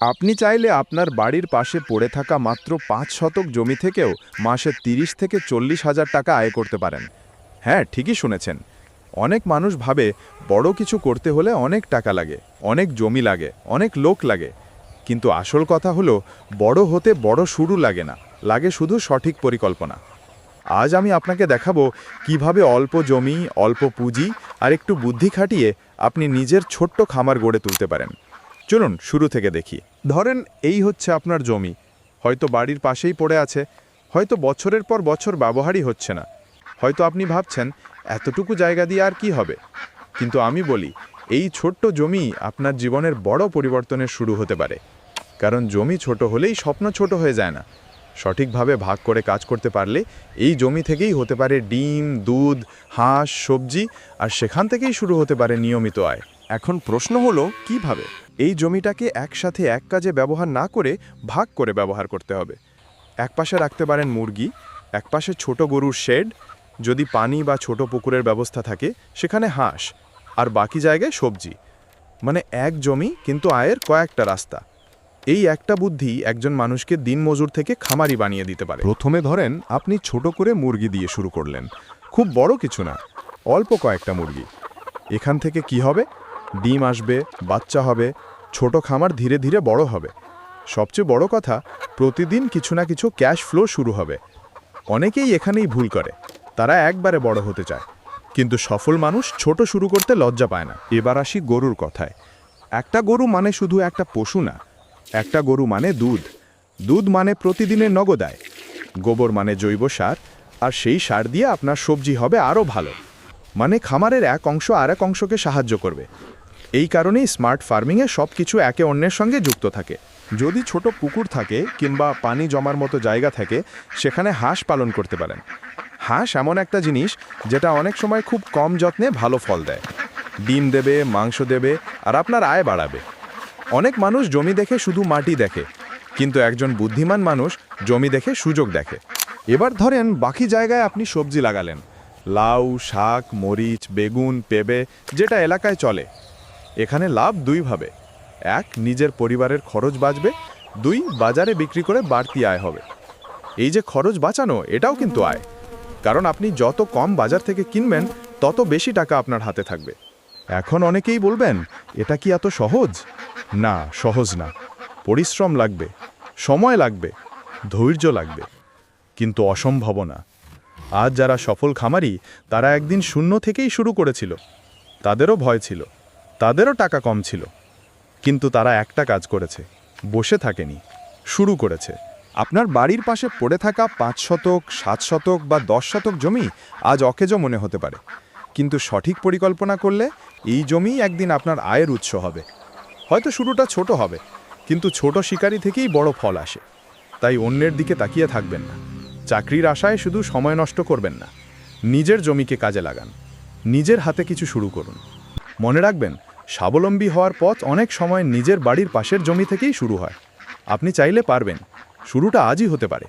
আপনি চাইলে আপনার বাড়ির পাশে পড়ে থাকা মাত্র 5 শতক জমি থেকেও মাসে 30 থেকে 40 হাজার টাকা আয় করতে পারেন। হ্যাঁ, ঠিকই শুনেছেন। অনেক মানুষ ভাবে বড় কিছু করতে হলে অনেক টাকা লাগে, অনেক জমি লাগে, অনেক লোক লাগে। কিন্তু আসল কথা হলো, বড় হতে বড় শুরু লাগে না, লাগে শুধু সঠিক পরিকল্পনা। আজ আমি আপনাকে দেখাবো কিভাবে অল্প জমি, অল্প পুঁজি আর একটু বুদ্ধি খাটিয়ে আপনি নিজের ছোট্ট খামার গড়ে তুলতে পারেন। চলুন শুরু থেকে দেখি। ধরেন এই হচ্ছে আপনার জমি, হয়তো বাড়ির পাশেই পড়ে আছে, হয়তো বছরের পর বছর ব্যবহারই হচ্ছে না। হয়তো আপনি ভাবছেন এতটুকু জায়গা দিয়ে আর কি হবে, কিন্তু আমি বলি এই ছোট্ট জমি আপনার জীবনের বড় পরিবর্তনের শুরু হতে পারে। কারণ জমি ছোট হলেই স্বপ্ন ছোট হয়ে যায় না। সঠিকভাবে ভাগ করে কাজ করতে পারলে এই জমি থেকেই হতে পারে ডিম, দুধ, হাঁস, সবজি, আর সেখান থেকেই শুরু হতে পারে নিয়মিত আয়। এখন প্রশ্ন হলো কিভাবে? এই জমিটাকে একসাথে এক কাজে ব্যবহার না করে ভাগ করে ব্যবহার করতে হবে। এক পাশে রাখতে পারেন মুরগি, এক পাশে ছোট গরুর শেড, যদি পানি বা ছোট পুকুরের ব্যবস্থা থাকে সেখানে হাঁস, আর বাকি জায়গায় সবজি। মানে এক জমি কিন্তু আয়ের কয়েকটা রাস্তা। এই একটা বুদ্ধি একজন মানুষকে দিনমজুর থেকে খামারি বানিয়ে দিতে পারে। প্রথমে ধরেন আপনি ছোট করে মুরগি দিয়ে শুরু করলেন, খুব বড় কিছু না, অল্প কয়েকটা মুরগি। এখান থেকে কি হবে? ডিম আসবে, বাচ্চা হবে, ছোট খামার ধীরে ধীরে বড় হবে। সবচেয়ে বড় কথা, প্রতিদিন কিছু না কিছু ক্যাশ ফ্লো শুরু হবে। অনেকেই এখানেই ভুল করে, তারা একবারে বড় হতে চায়, কিন্তু সফল মানুষ ছোট শুরু করতে লজ্জা পায় না। এবার আসি গরুর কথায়। একটা গরু মানে শুধু একটা পশু না, একটা গরু মানে দুধ। দুধ মানে প্রতিদিনের নগদ আয়। গোবর মানে জৈব সার, আর সেই সার দিয়ে আপনার সবজি হবে আরও ভালো। মানে খামারের এক অংশ আর এক অংশকে সাহায্য করবে। এই কারণেই স্মার্ট ফার্মিংয়ে সব কিছু একে অন্যের সঙ্গে যুক্ত থাকে। যদি ছোট পুকুর থাকে কিংবা পানি জমার মতো জায়গা থাকে, সেখানে হাঁস পালন করতে পারেন। হাঁস এমন একটা জিনিস যেটা অনেক সময় খুব কম যত্নে ভালো ফল দেয়। ডিম দেবে, মাংস দেবে, আর আপনার আয় বাড়াবে। অনেক মানুষ জমি দেখে শুধু মাটি দেখে, কিন্তু একজন বুদ্ধিমান মানুষ জমি দেখে সুযোগ দেখে। এবার ধরেন বাকি জায়গায় আপনি সবজি লাগালেন, লাউ, শাক, মরিচ, বেগুন, পেঁপে, যেটা এলাকায় চলে। এখানে লাভ দুইভাবে: এক, নিজের পরিবারের খরচ বাঁচবে; দুই, বাজারে বিক্রি করে বাড়তি আয় হবে। এই যে খরচ বাঁচানো, এটাও কিন্তু আয়, কারণ আপনি যত কম বাজার থেকে কিনবেন তত বেশি টাকা আপনার হাতে থাকবে। এখন অনেকেই বলবেন, এটা কি এত সহজ? না, সহজ না। পরিশ্রম লাগবে, সময় লাগবে, ধৈর্য লাগবে, কিন্তু অসম্ভব না। আজ যারা সফল খামারি, তারা একদিন শূন্য থেকেই শুরু করেছিল। তাদেরও ভয় ছিল, তাদেরও টাকা কম ছিল, কিন্তু তারা একটা কাজ করেছে, বসে থাকেনি, শুরু করেছে। আপনার বাড়ির পাশে পড়ে থাকা 5 শতক, 7 শতক বা 10 শতক জমি আজ অকেজো মনে হতে পারে, কিন্তু সঠিক পরিকল্পনা করলে এই জমি একদিন আপনার আয়ের উৎস হবে। হয়তো শুরুটা ছোট হবে, কিন্তু ছোট শিকারি থেকেই বড় ফল আসে। তাই অন্যের দিকে তাকিয়ে থাকবেন না, চাকরির আশায় শুধু সময় নষ্ট করবেন না। নিজের জমিকে কাজে লাগান, নিজের হাতে কিছু শুরু করুন। মনে রাখবেন, স্বাবলম্বী হওয়ার পথ অনেক সময় নিজের বাড়ির পাশের জমি থেকেই শুরু হয়। আপনি চাইলে পারবেন, শুরুটা আজই হতে পারে।